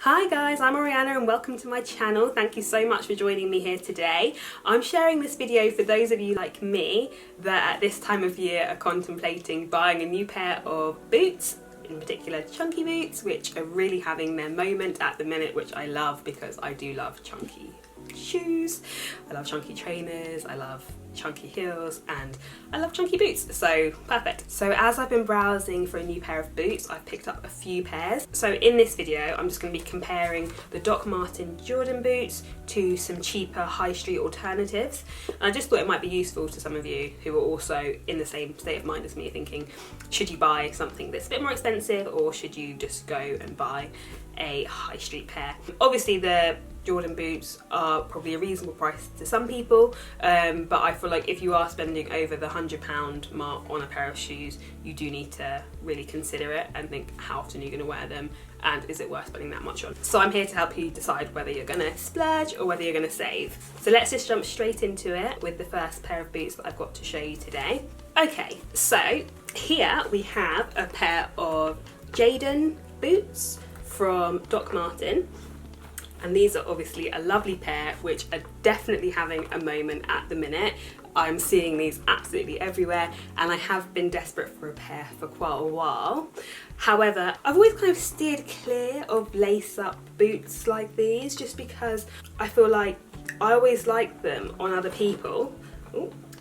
Hi guys, I'm Oriana and welcome to my channel. Thank you so much for joining me here today. I'm sharing this video for those of you like me that at this time of year are contemplating buying a new pair of boots, in particular chunky boots, which are really having their moment at the minute, which I love because I do love chunky shoes. I love chunky trainers, I love chunky heels, and I love chunky boots, so perfect. So as I've been browsing for a new pair of boots, I've picked up a few pairs. So in this video I'm just going to be comparing the Dr Martens Jordan boots to some cheaper high street alternatives, and I just thought it might be useful to some of you who are also in the same state of mind as me, thinking should you buy something that's a bit more expensive or should you just go and buy a high street pair. Obviously the Jordan boots are probably a reasonable price to some people, but I feel like if you are spending over the £100 mark on a pair of shoes, you do need to really consider it and think how often you're going to wear them and is it worth spending that much on. So I'm here to help you decide whether you're going to splurge or whether you're going to save. So let's just jump straight into it with the first pair of boots that I've got to show you today. Okay, so here we have a pair of Jaden boots from Dr Martens. And these are obviously a lovely pair which are definitely having a moment at the minute. I'm seeing these absolutely everywhere and I have been desperate for a pair for quite a while. However, I've always kind of steered clear of lace-up boots like these just because I feel like I always like them on other people,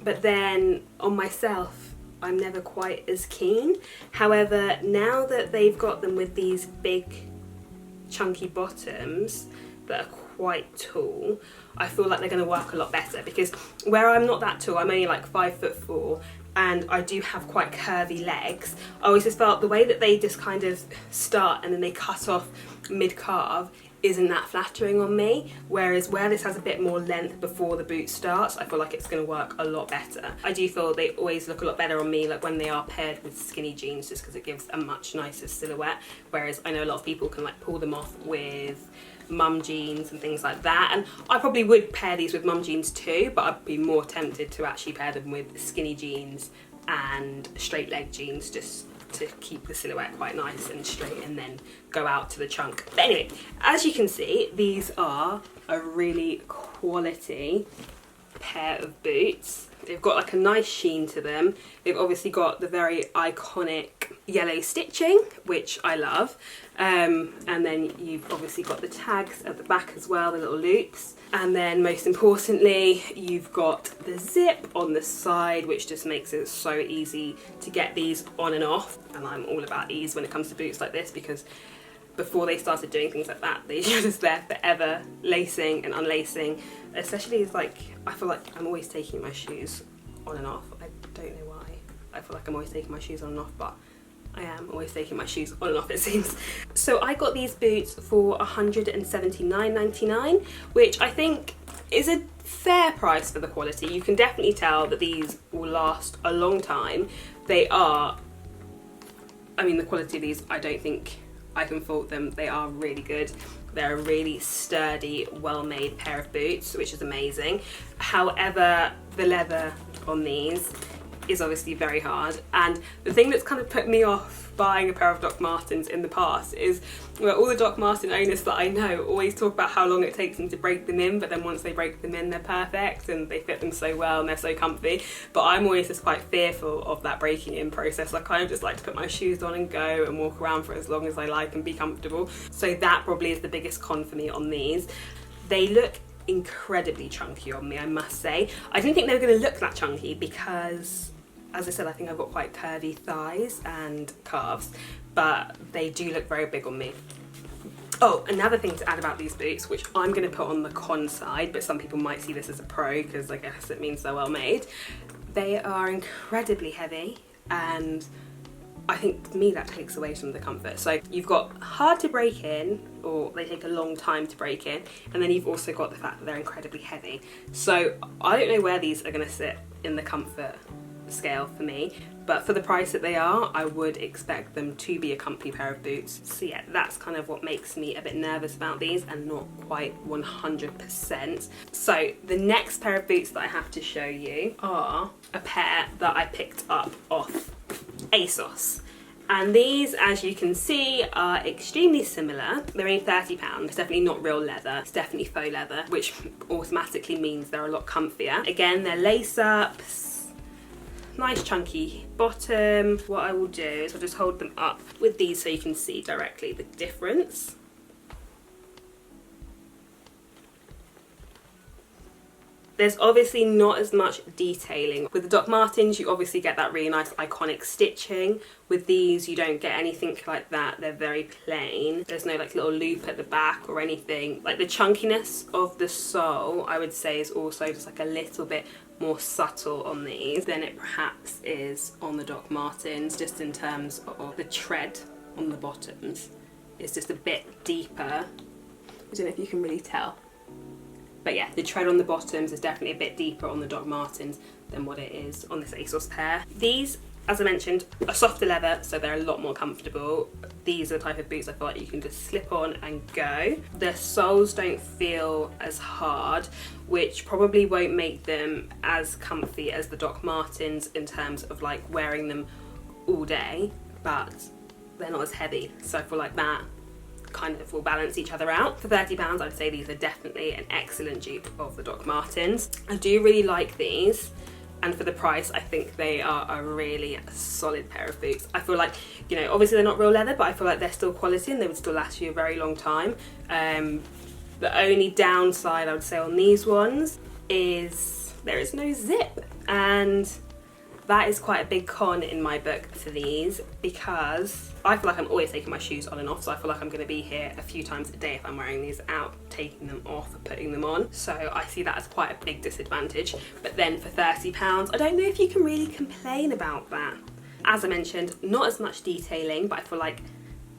but then on myself I'm never quite as keen. However, now that they've got them with these big chunky bottoms that are quite tall, I feel like they're going to work a lot better, because where I'm not that tall, I'm only like 5'4", and I do have quite curvy legs. I always just felt the way that they just kind of start and then they cut off mid-calf isn't that flattering on me, whereas where this has a bit more length before the boot starts, I feel like it's going to work a lot better. I do feel they always look a lot better on me, like when they are paired with skinny jeans, just because it gives a much nicer silhouette, whereas I know a lot of people can like pull them off with mum jeans and things like that, and I probably would pair these with mum jeans too, but I'd be more tempted to actually pair them with skinny jeans and straight leg jeans, just to keep the silhouette quite nice and straight and then go out to the chunk. But anyway, as you can see, these are a really quality pair of boots. They've got like a nice sheen to them. They've obviously got the very iconic yellow stitching, which I love. And then you've obviously got the tags at the back as well, the little loops. And then most importantly, you've got the zip on the side, which just makes it so easy to get these on and off. And I'm all about ease when it comes to boots like this, because before they started doing things like that, they were just there forever, lacing and unlacing. Especially as like, I feel like I'm always taking my shoes on and off. I don't know why. I feel like I'm always taking my shoes on and off, but I am always taking my shoes on and off, it seems. So I got these boots for $179.99, which I think is a fair price for the quality. You can definitely tell that these will last a long time. They are, I mean, the quality of these, I don't think I can fault them. They are really good. They're a really sturdy, well-made pair of boots, which is amazing. However, the leather on these is obviously very hard, and the thing that's kind of put me off buying a pair of Dr Martens in the past is where all the Dr Martens owners that I know always talk about how long it takes them to break them in, but then once they break them in they're perfect and they fit them so well and they're so comfy. But I'm always just quite fearful of that breaking in process. I kind of just like to put my shoes on and go and walk around for as long as I like and be comfortable. So that probably is the biggest con for me on these. They look incredibly chunky on me, I must say. I didn't think they were going to look that chunky because, as I said, I think I've got quite curvy thighs and calves, but they do look very big on me. Oh, another thing to add about these boots, which I'm going to put on the con side, but some people might see this as a pro because I guess it means they're well made. They are incredibly heavy, and I think to me that takes away some of the comfort. So you've got hard to break in, or they take a long time to break in, and then you've also got the fact that they're incredibly heavy. So I don't know where these are going to sit in the comfort scale for me, but for the price that they are, I would expect them to be a comfy pair of boots. So yeah, that's kind of what makes me a bit nervous about these and not quite 100%. So the next pair of boots that I have to show you are a pair that I picked up off ASOS. And these, as you can see, are extremely similar. They're only £30. It's definitely not real leather. It's definitely faux leather, which automatically means they're a lot comfier. Again, they're lace ups, nice chunky bottom. What I will do is I'll just hold them up with these so you can see directly the difference. There's obviously not as much detailing. With the Dr Martens, you obviously get that really nice iconic stitching. With these, you don't get anything like that. They're very plain. There's no like little loop at the back or anything. Like the chunkiness of the sole, I would say, is also just like a little bit more subtle on these than it perhaps is on the Dr Martens, just in terms of the tread on the bottoms. It's just a bit deeper. I don't know if you can really tell. But yeah, the tread on the bottoms is definitely a bit deeper on the Dr Martens than what it is on this ASOS pair. These, as I mentioned, are softer leather, so they're a lot more comfortable. These are the type of boots I feel like you can just slip on and go. The soles don't feel as hard, which probably won't make them as comfy as the Dr Martens in terms of like wearing them all day, but they're not as heavy, so I feel like that kind of will balance each other out. For £30, I'd say these are definitely an excellent dupe of the Dr Martens. I do really like these, and for the price, I think they are a really solid pair of boots. I feel like, you know, obviously they're not real leather, but I feel like they're still quality and they would still last you a very long time. The only downside I would say on these ones is there is no zip, and that is quite a big con in my book for these, because I feel like I'm always taking my shoes on and off, so I feel like I'm going to be here a few times a day if I'm wearing these out, taking them off and putting them on. So I see that as quite a big disadvantage. But then for £30, I don't know if you can really complain about that. As I mentioned, not as much detailing, but I feel like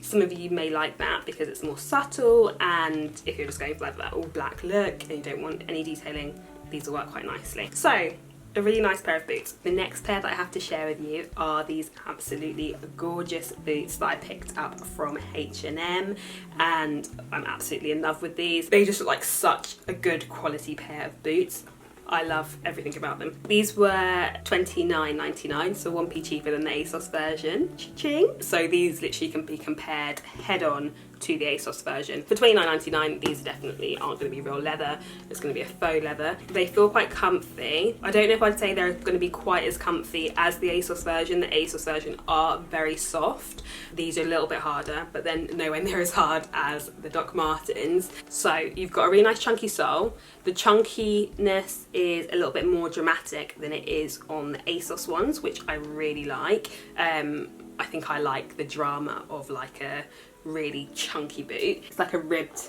some of you may like that because it's more subtle, and if you're just going for like that all black look and you don't want any detailing, these will work quite nicely. So a really nice pair of boots. The next pair that I have to share with you are these absolutely gorgeous boots that I picked up from H&M, and I'm absolutely in love with these. They just look like such a good quality pair of boots. I love everything about them. These were $29.99, so 1p cheaper than the ASOS version. Cha-ching! So these literally can be compared head on to the ASOS version. For $29.99, these definitely aren't going to be real leather. It's going to be a faux leather. They feel quite comfy. I don't know if I'd say they're going to be quite as comfy as the ASOS version. The ASOS version are very soft. These are a little bit harder, but then nowhere near as hard as the Dr Martens. So you've got a really nice chunky sole. The chunkiness is a little bit more dramatic than it is on the ASOS ones, which I really like. I think I like the drama of like a really chunky boot. It's like a ribbed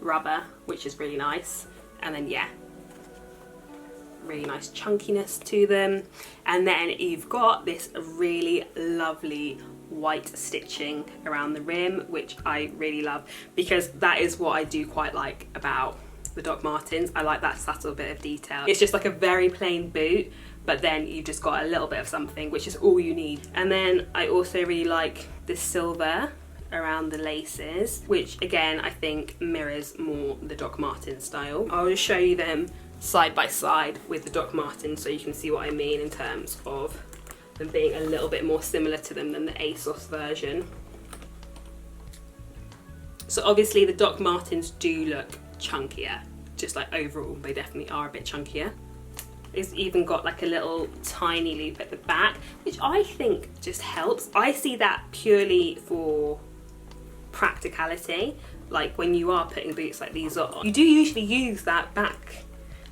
rubber, which is really nice. And then yeah, really nice chunkiness to them. And then you've got this really lovely white stitching around the rim, which I really love, because that is what I do quite like about the Dr Martens. I like that subtle bit of detail. It's just like a very plain boot, but then you've just got a little bit of something, which is all you need. And then I also really like the silver around the laces, which again I think mirrors more the Dr Martens style. I'll just show you them side by side with the Dr Martens so you can see what I mean in terms of them being a little bit more similar to them than the ASOS version. So obviously the Dr Martens do look chunkier, just like overall they definitely are a bit chunkier. It's even got like a little tiny loop at the back, which I think just helps. I see that purely for practicality. Like when you are putting boots like these on, you do usually use that back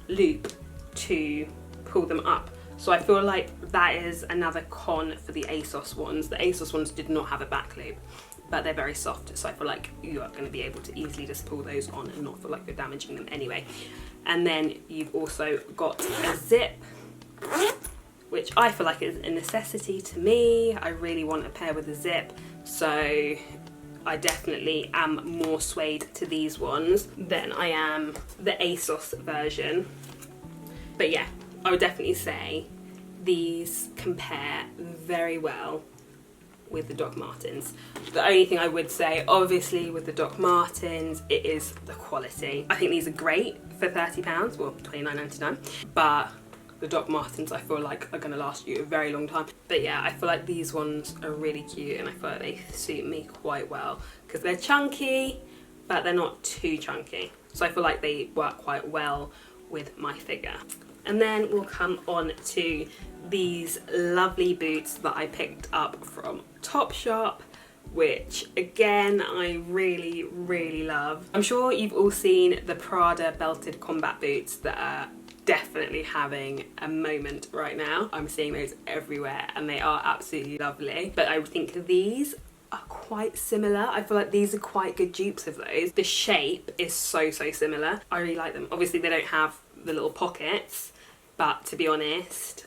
loop to pull them up. So I feel like that is another con for the ASOS ones. The ASOS ones did not have a back loop, but they're very soft, so I feel like you are going to be able to easily just pull those on and not feel like you're damaging them anyway. And then you've also got a zip, which I feel like is a necessity to me. I really want a pair with a zip, so I definitely am more swayed to these ones than I am the ASOS version. But yeah, I would definitely say these compare very well with the Dr Martens. The only thing I would say, obviously with the Dr Martens, it is the quality. I think these are great for £30, well $29.99, but The Dr Martens I feel like are going to last you a very long time. But yeah, I feel like these ones are really cute and I feel like they suit me quite well because they're chunky but they're not too chunky. So I feel like they work quite well with my figure. And then we'll come on to these lovely boots that I picked up from Topshop, which again I really, really love. I'm sure you've all seen the Prada belted combat boots that are definitely having a moment right now. I'm seeing those everywhere and they are absolutely lovely. But I think these are quite similar. I feel like these are quite good dupes of those. The shape is so similar. I really like them. Obviously they don't have the little pockets, but to be honest,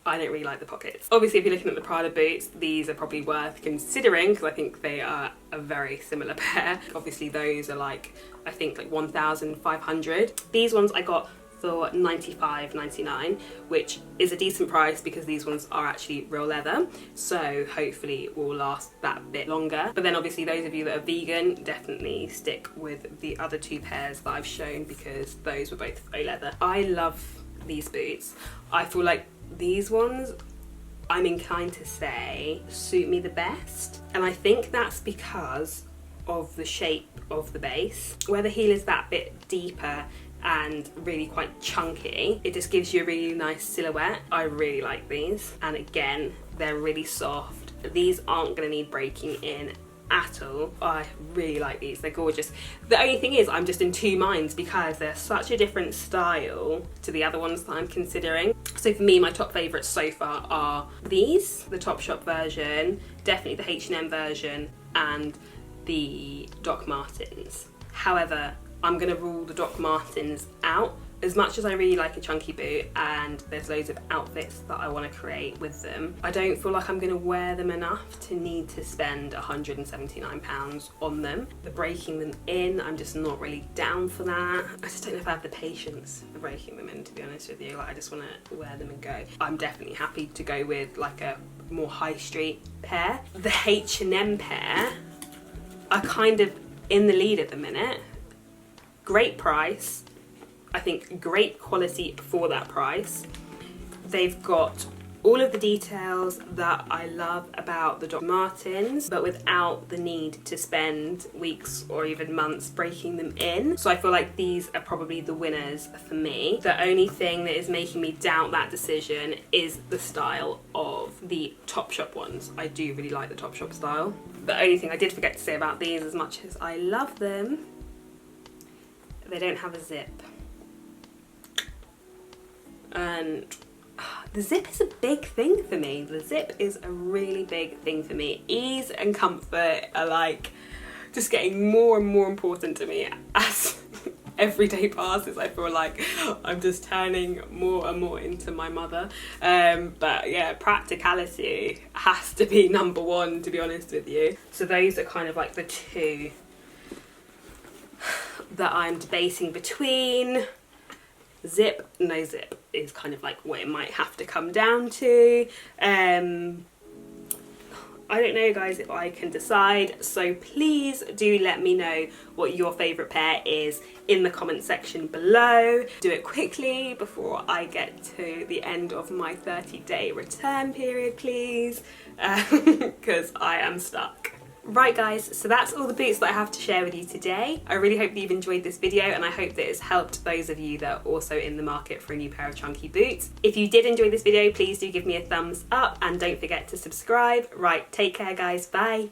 I don't really like the pockets. Obviously, if you're looking at the Prada boots, these are probably worth considering because I think they are a very similar pair. Obviously, those are like, I think like 1,500. These ones I got for $95.99, which is a decent price because these ones are actually real leather. So hopefully it will last that bit longer. But then obviously those of you that are vegan, definitely stick with the other two pairs that I've shown because those were both faux leather. I love these boots. I feel like these ones, I'm inclined to say, suit me the best. And I think that's because of the shape of the base. Where the heel is that bit deeper and really quite chunky, it just gives you a really nice silhouette. I really like these. And again, they're really soft. These aren't gonna need breaking in at all. I really like these, they're gorgeous. The only thing is I'm just in two minds because they're such a different style to the other ones that I'm considering. So for me, my top favourites so far are these, the Topshop version, definitely the H&M version, and the Doc Martens. However, I'm going to rule the Doc Martens out. As much as I really like a chunky boot and there's loads of outfits that I want to create with them, I don't feel like I'm going to wear them enough to need to spend £179 on them. The breaking them in, I'm just not really down for that. I just don't know if I have the patience for breaking them in, to be honest with you. Like, I just want to wear them and go. I'm definitely happy to go with like a more high street pair. The H&M pair are kind of in the lead at the minute. Great price. I think great quality for that price. They've got all of the details that I love about the Dr Martens, but without the need to spend weeks or even months breaking them in. So I feel like these are probably the winners for me. The only thing that is making me doubt that decision is the style of the Topshop ones. I do really like the Topshop style. The only thing I did forget to say about these, as much as I love them, they don't have a zip. And the zip is a big thing for me. The zip is a really big thing for me. Ease and comfort are like just getting more and more important to me as every day passes. I feel like I'm just turning more and more into my mother. But yeah, practicality has to be number one, to be honest with you. So those are kind of like the two that I'm debating between. Zip, no zip is kind of like what it might have to come down to. I don't know, guys, if I can decide, so please do let me know what your favourite pair is in the comment section below. Do it quickly before I get to the end of my 30-day return period, please, because I am stuck. Right guys, so that's all the boots that I have to share with you today. I really hope that you've enjoyed this video and I hope that it's helped those of you that are also in the market for a new pair of chunky boots. If you did enjoy this video, please do give me a thumbs up and don't forget to subscribe. Right, take care guys, bye.